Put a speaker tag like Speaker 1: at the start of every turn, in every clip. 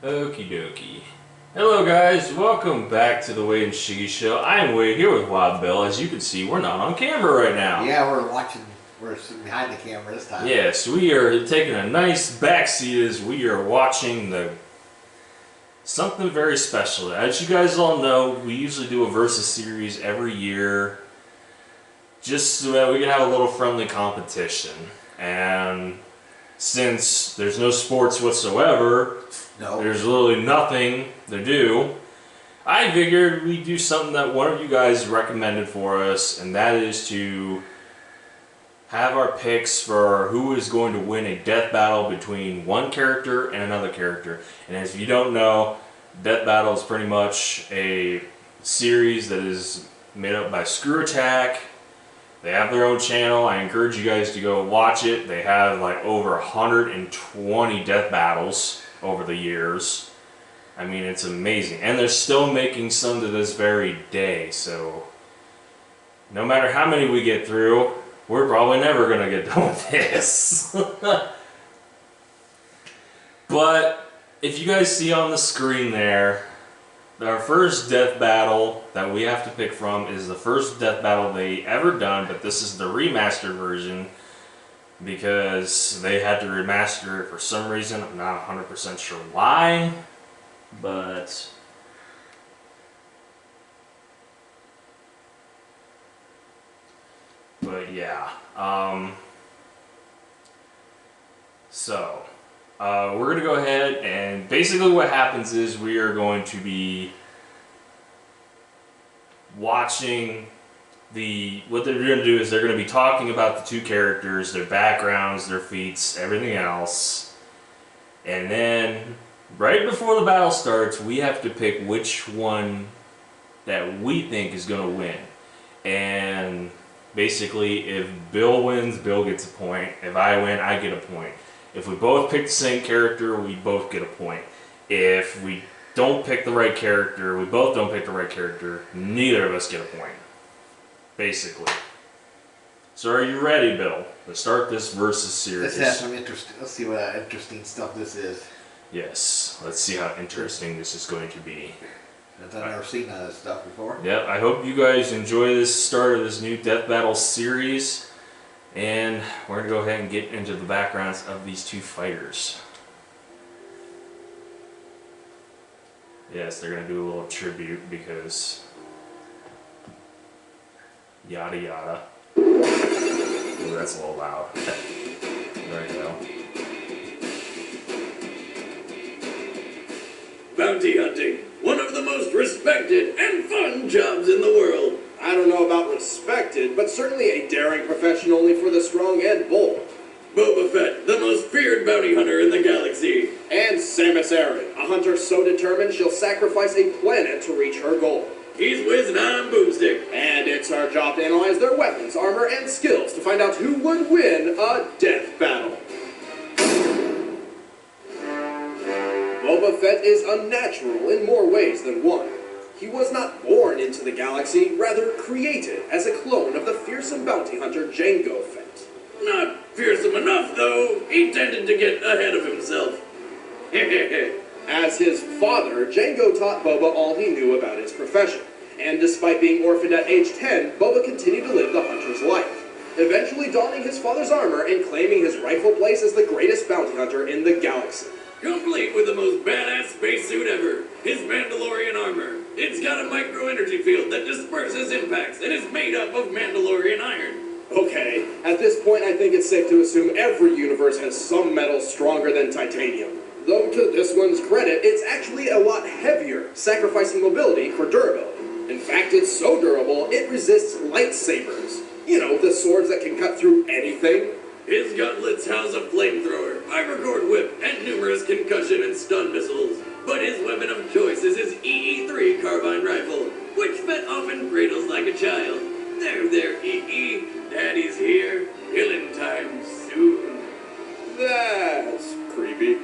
Speaker 1: Okie dokie. Hello guys, welcome back to the Wade and Shiggy Show. I'm Wade here with Wild Bill. As you can see, we're not on camera right now.
Speaker 2: Yeah, we're sitting behind the camera this time.
Speaker 1: Yes, we are taking a nice backseat as we are watching something very special. As you guys all know, we usually do a versus series every year just so that we can have a little friendly competition. And since there's no sports whatsoever, there's literally nothing to do, I figured we'd do something that one of you guys recommended for us, and that is to have our picks for who is going to win a death battle between one character and another character. And if you don't know, Death Battle is pretty much a series that is made up by Screw Attack. They have their own channel. I encourage you guys to go watch it. They have like over 120 death battles over the years. I mean, it's amazing. And they're still making some to this very day. So no matter how many we get through, we're probably never going to get done with this. But if you guys see on the screen there, our first death battle that we have to pick from is the first death battle they ever done, but this is the remastered version because they had to remaster it for some reason. I'm not 100% sure why, but yeah. We're going to go ahead, and basically what happens is we are going to be watching what they're going to do is they're going to be talking about the two characters, their backgrounds, their feats, everything else. And then right before the battle starts, we have to pick which one that we think is going to win. And basically, if Bill wins, Bill gets a point. If I win, I get a point. If we both pick the same character, we both get a point. If we don't pick the right character, we both don't pick the right character, neither of us get a point. Basically. So are you ready, Bill, to start this versus series?
Speaker 2: Let's have some interesting. Let's see what interesting stuff this is.
Speaker 1: Yes, let's see how interesting this is going to be.
Speaker 2: I've never seen none of this stuff before.
Speaker 1: Yep, I hope you guys enjoy this start of this new Death Battle series. And we're going to go ahead and get into the backgrounds of these two fighters. Yes, they're going to do a little tribute because yada yada. Ooh, that's a little loud. There you go.
Speaker 3: Bounty hunting, one of the most respected and fun jobs in the world. I don't know about respected, but certainly a daring profession only for the strong and bold. Boba Fett, the most feared bounty hunter in the galaxy. And Samus, a hunter so determined she'll sacrifice a planet to reach her goal. He's Wiz and I'm Boomstick. And it's our job to analyze their weapons, armor, and skills to find out who would win a death battle. Boba Fett is unnatural in more ways than one. He was not born into the galaxy, rather created as a clone of the fearsome bounty hunter Jango Fett. Not fearsome enough, though. He tended to get ahead of himself. As his father, Jango taught Boba all he knew about his profession. And despite being orphaned at age 10, Boba continued to live the hunter's life, eventually donning his father's armor and claiming his rightful place as the greatest bounty hunter in the galaxy. Complete with the most badass spacesuit ever, his Mandalorian armor. It's got a micro-energy field that disperses impacts and is made up of Mandalorian iron. Okay, at this point I think it's safe to assume every universe has some metal stronger than titanium. Though to this one's credit, it's actually a lot heavier, sacrificing mobility for durability. In fact, it's so durable, it resists lightsabers. You know, the swords that can cut through anything. His gauntlets house a flamethrower, fibercord whip, and numerous concussion and stun missiles. But his weapon of choice is his EE-3 carbine rifle, which Fett often cradles like a child. There, EE. Daddy's here. Killing time soon. That's creepy.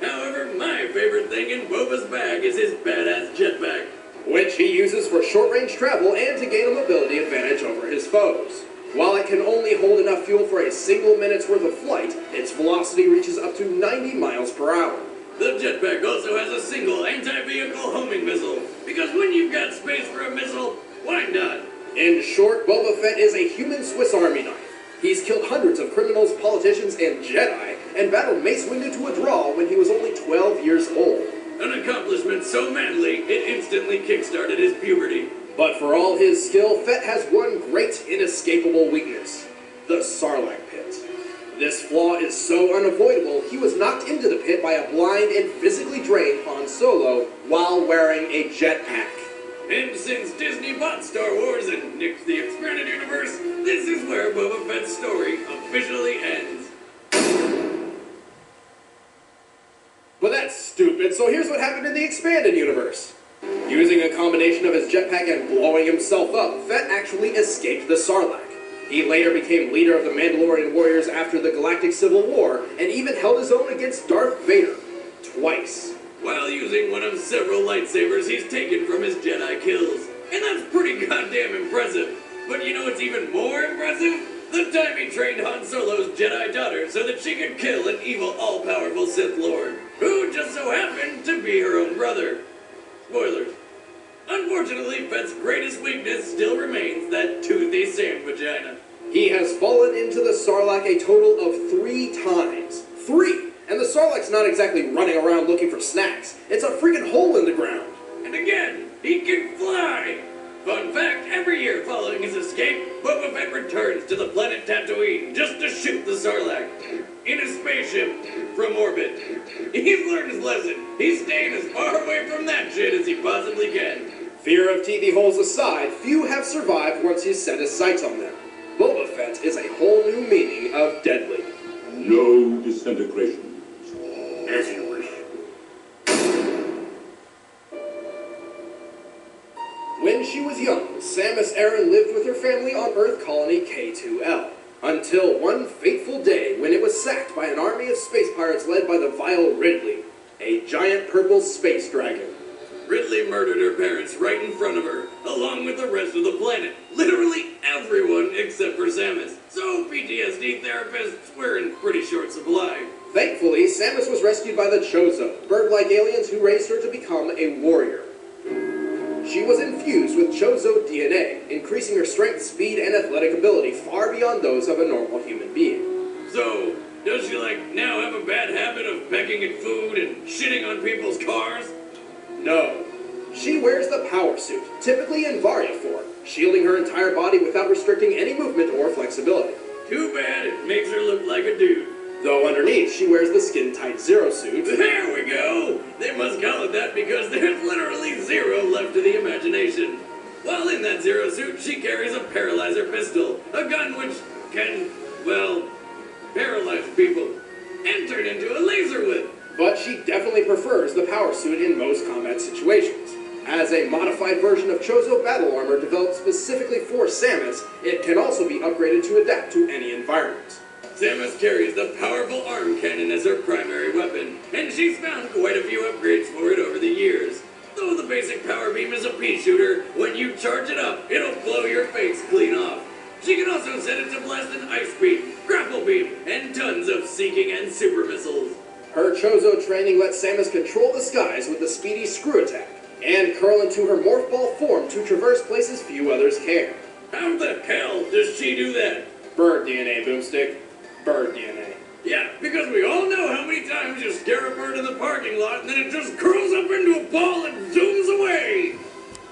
Speaker 3: However, my favorite thing in Boba's bag is his badass jetpack, which he uses for short-range travel and to gain a mobility advantage over his foes. While it can only hold enough fuel for a single minute's worth of flight, its velocity reaches up to 90 miles per hour.
Speaker 4: The jetpack also has a single anti-vehicle homing missile, because when you've got space for a missile, why not?
Speaker 3: In short, Boba Fett is a human Swiss Army knife. He's killed hundreds of criminals, politicians, and Jedi, and battled Mace Windu to a draw when he was only 12 years old.
Speaker 4: An accomplishment so manly, it instantly kickstarted his puberty.
Speaker 3: But for all his skill, Fett has one great, inescapable weakness: the Sarlacc pit. This flaw is so unavoidable, he was knocked into the pit by a blind and physically drained Han Solo while wearing a jetpack.
Speaker 4: And since Disney bought Star Wars and nixed the expanded universe, this is where Boba Fett's story officially ends.
Speaker 3: But that's stupid, so here's what happened in the expanded universe. Using a combination of his jetpack and blowing himself up, Fett actually escaped the Sarlacc. He later became leader of the Mandalorian warriors after the Galactic Civil War, and even held his own against Darth Vader. Twice.
Speaker 4: While using one of several lightsabers he's taken from his Jedi kills. And that's pretty goddamn impressive. But you know what's even more impressive? The time he trained Han Solo's Jedi daughter so that she could kill an evil, all-powerful Sith Lord, who just so happened to be her own brother. Spoilers. Unfortunately, Fett's greatest weakness still remains that toothy sandwich-vagina.
Speaker 3: He has fallen into the Sarlacc a total of 3 times. 3! And the Sarlacc's not exactly running around looking for snacks. It's a freaking hole in the ground.
Speaker 4: And again, he can fly! Fun fact, every year following his escape, Boba Fett returns to the planet Tatooine just to shoot the Sarlacc. In a spaceship from orbit. He's learned his lesson. He's staying as far away from that shit as he possibly can.
Speaker 3: Fear of teethy holes aside, few have survived once he's set his sights on them. Boba Fett is a whole new meaning of deadly.
Speaker 5: No disintegration.
Speaker 2: As you wish.
Speaker 3: When she was young, Samus Aran lived with her family on Earth Colony K2L. Until one fateful day when it was sacked by an army of space pirates led by the vile Ridley, a giant purple space dragon.
Speaker 4: Ridley murdered her parents right in front of her, along with the rest of the planet. Literally everyone except for Samus. So PTSD therapists were in pretty short supply.
Speaker 3: Thankfully, Samus was rescued by the Chozo, bird-like aliens who raised her to become a warrior. She was infused with Chozo DNA, increasing her strength, speed, and athletic ability far beyond those of a normal human being.
Speaker 4: So, does she now have a bad habit of pecking at food and shitting on people's cars?
Speaker 3: No. She wears the power suit, typically in Varia form, shielding her entire body without restricting any movement or flexibility.
Speaker 4: Too bad it makes her look like a dude.
Speaker 3: Though underneath, she wears the skin-tight Zero suit.
Speaker 4: There we go! They must call it that because there's literally zero left to the imagination. While in that Zero suit, she carries a paralyzer pistol, a gun which can, well, paralyze people, and turn into a laser whip.
Speaker 3: But she definitely prefers the power suit in most combat situations. As a modified version of Chozo battle armor developed specifically for Samus, it can also be upgraded to adapt to any environment.
Speaker 4: Samus carries the powerful arm cannon as her primary weapon, and she's found quite a few upgrades for it over the years. Though the basic power beam is a pea shooter, when you charge it up, it'll blow your face clean off. She can also set it to blast an ice beam, grapple beam, and tons of seeking and super missiles.
Speaker 3: Her Chozo training lets Samus control the skies with the speedy screw attack, and curl into her morph ball form to traverse places few others can.
Speaker 4: How the hell does she do that?
Speaker 3: Bird DNA, Boomstick. Bird DNA.
Speaker 4: Yeah, because we all know how many times you scare a bird in the parking lot and then it just curls up into a ball and zooms away.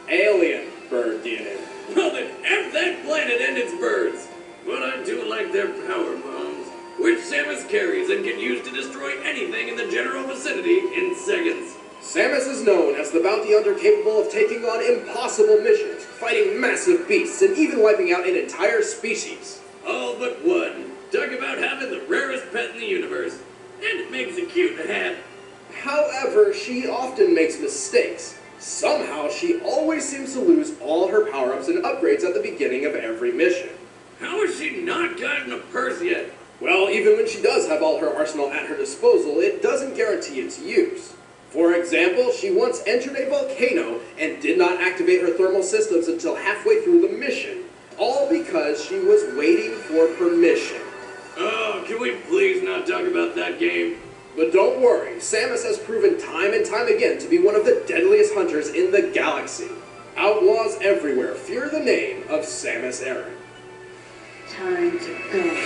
Speaker 3: Alien bird DNA.
Speaker 4: Well then, F that planet and its birds. But I do like their power bombs, which Samus carries and can use to destroy anything in the general vicinity in seconds.
Speaker 3: Samus is known as the bounty hunter capable of taking on impossible missions, fighting massive beasts, and even wiping out an entire species.
Speaker 4: All but one. Talk about having the rarest pet in the universe. And it makes a cute hat.
Speaker 3: However, she often makes mistakes. Somehow, she always seems to lose all her power-ups and upgrades at the beginning of every mission.
Speaker 4: How has she not gotten a purse yet?
Speaker 3: Well, even when she does have all her arsenal at her disposal, it doesn't guarantee its use. For example, she once entered a volcano and did not activate her thermal systems until halfway through the mission, all because she was waiting for permission.
Speaker 4: Oh, can we please not talk about that game?
Speaker 3: But don't worry, Samus has proven time and time again to be one of the deadliest hunters in the galaxy. Outlaws everywhere fear the name of Samus Aran.
Speaker 2: Time to go.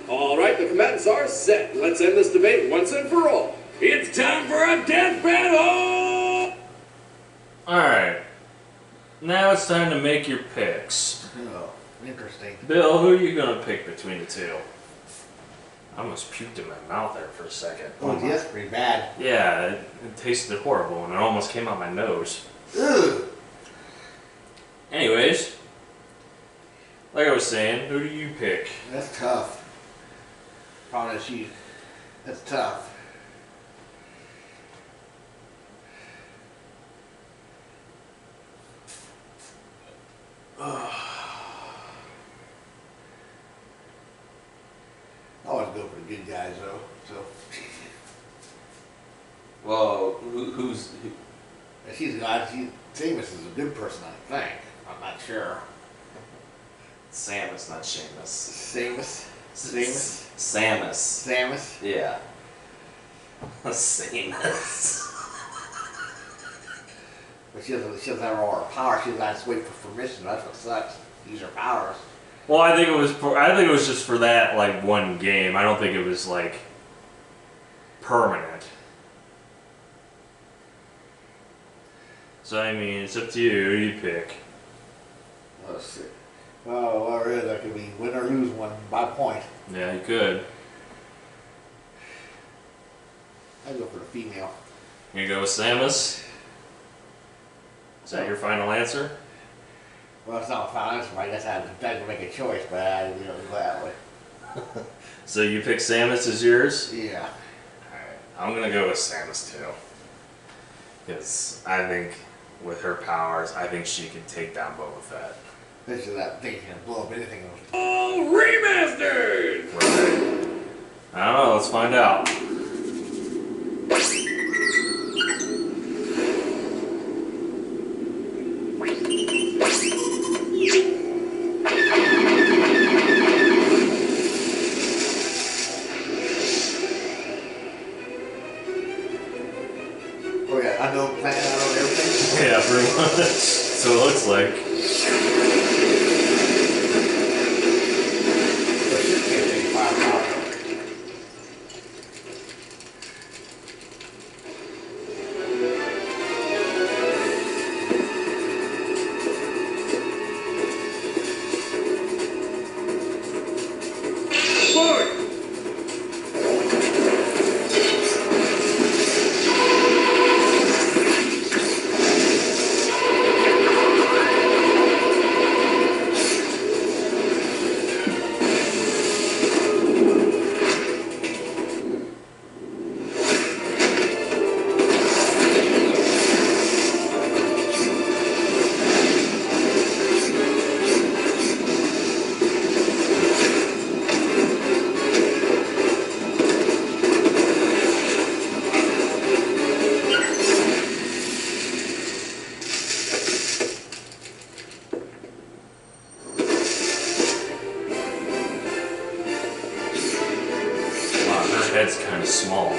Speaker 3: Alright, the combatants are set. Let's end this debate once and for all.
Speaker 4: It's time for a death battle!
Speaker 1: Alright. Now it's time to make your picks.
Speaker 6: Oh, interesting.
Speaker 1: Bill, who are you gonna pick between the two? I almost puked in my mouth there for a second.
Speaker 6: Oh, that's pretty bad.
Speaker 1: Yeah, it tasted horrible and it almost came out my nose.
Speaker 6: Ugh.
Speaker 1: Anyways, like I was saying, who do you pick?
Speaker 6: That's tough. That's tough. I always go for the good guys though, so.
Speaker 1: Well, who's...
Speaker 6: Samus is a good person, I think. I'm not sure.
Speaker 1: Samus, not Seamus.
Speaker 6: Samus?
Speaker 1: Samus.
Speaker 6: Samus?
Speaker 1: Yeah. Samus.
Speaker 6: But she doesn't have all her power. She has to wait for permission. That's what sucks. Use her powers.
Speaker 1: Well, I think it was just for that like one game. I don't think it was like permanent. So I mean, it's up to you. Who do you pick?
Speaker 6: Let's see. Oh, well, really, that could be win or lose one by point.
Speaker 1: Yeah, you could.
Speaker 6: I'd go for the female.
Speaker 1: You go with Samus. Is that your final answer?
Speaker 6: Well, it's not a final answer. I guess I had to make a choice, but I didn't go that way.
Speaker 1: So you pick Samus as yours?
Speaker 6: Yeah.
Speaker 1: Alright, I'm gonna go with Samus too. Because I think with her powers, I think she can take down Boba Fett.
Speaker 6: This is that thing can blow up anything.
Speaker 4: All remastered!
Speaker 1: Right. I don't know, let's find out.
Speaker 6: Oh yeah, I know plan, I know everything.
Speaker 1: Yeah, pretty much. So it looks like.
Speaker 6: But she can't take firepower.
Speaker 1: Head's kind of small.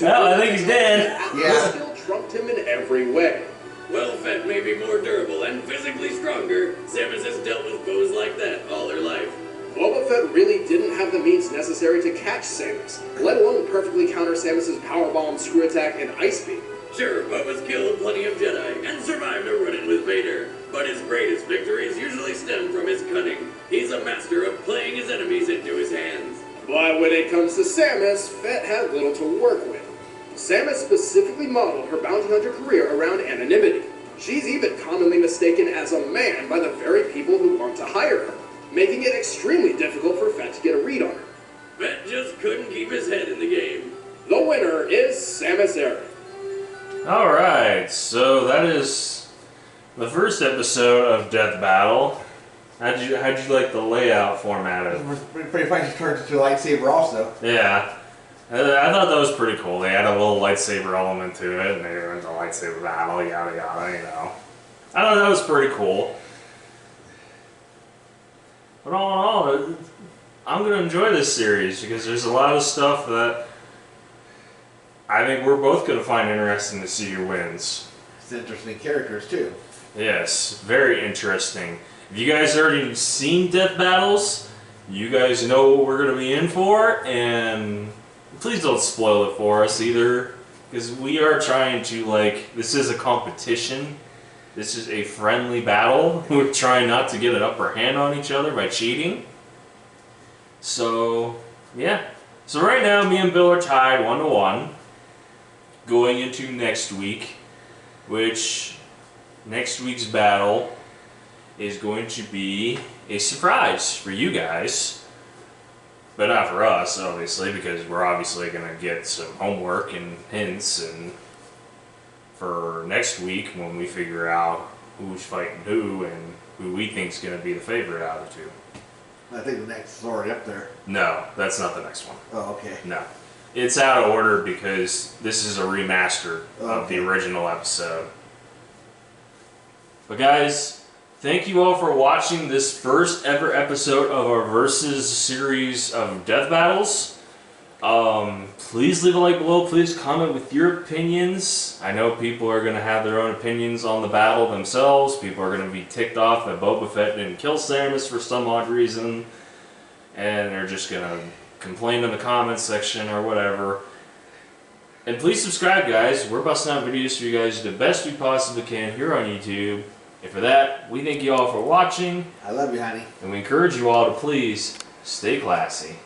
Speaker 1: No, I think he's dead.
Speaker 3: Yeah. Still trumped him in every way.
Speaker 4: While Fett may be more durable and physically stronger, Samus has dealt with foes like that all her life.
Speaker 3: Boba Fett really didn't have the means necessary to catch Samus, let alone perfectly counter Samus's powerbomb, screw attack, and ice beam.
Speaker 4: Sure, Boba's killed plenty of Jedi and survived a run-in with Vader, but his greatest victories usually stem from his cunning. He's a master of playing his enemies into his hands.
Speaker 3: But when it comes to Samus, Fett had little to work with. Samus specifically modeled her bounty hunter career around anonymity. She's even commonly mistaken as a man by the very people who want to hire her, making it extremely difficult for Fett to get a read on her.
Speaker 4: Fett just couldn't keep his head in the game.
Speaker 3: The winner is Samus Aran.
Speaker 1: Alright, so that is the first episode of Death Battle. How'd you like the layout format of it?
Speaker 6: Pretty funny, she turns into a lightsaber also.
Speaker 1: Yeah. I thought that was pretty cool. They had a little lightsaber element to it, and they went to lightsaber battle, yada yada, you know. I thought that was pretty cool. But all in all, I'm going to enjoy this series because there's a lot of stuff that I think we're both going to find interesting to see who wins.
Speaker 6: It's interesting characters too.
Speaker 1: Yes, very interesting. If you guys already seen Death Battles, you guys know what we're going to be in for, and please don't spoil it for us either, because we are trying to, like, this is a competition. This is a friendly battle. We're trying not to get an upper hand on each other by cheating. So, yeah. So right now, me and Bill are tied 1-1 going into next week, which next week's battle is going to be a surprise for you guys, but not for us, obviously, because we're obviously going to get some homework and hints and for next week when we figure out who's fighting who and who we think is going to be the favorite out of the two.
Speaker 6: I think the next is already up there.
Speaker 1: No, that's not the next one.
Speaker 6: Oh, okay.
Speaker 1: No. It's out of order because this is a remaster of the original episode. But guys, thank you all for watching this first ever episode of our Versus series of Death Battles. Please leave a like below. Please comment with your opinions. I know people are going to have their own opinions on the battle themselves. People are going to be ticked off that Boba Fett didn't kill Samus for some odd reason. And they're just going to complain in the comments section or whatever. And please subscribe, guys. We're busting out videos for you guys the best we possibly can here on YouTube. And for that, we thank you all for watching.
Speaker 6: I love you, honey.
Speaker 1: And we encourage you all to please stay classy.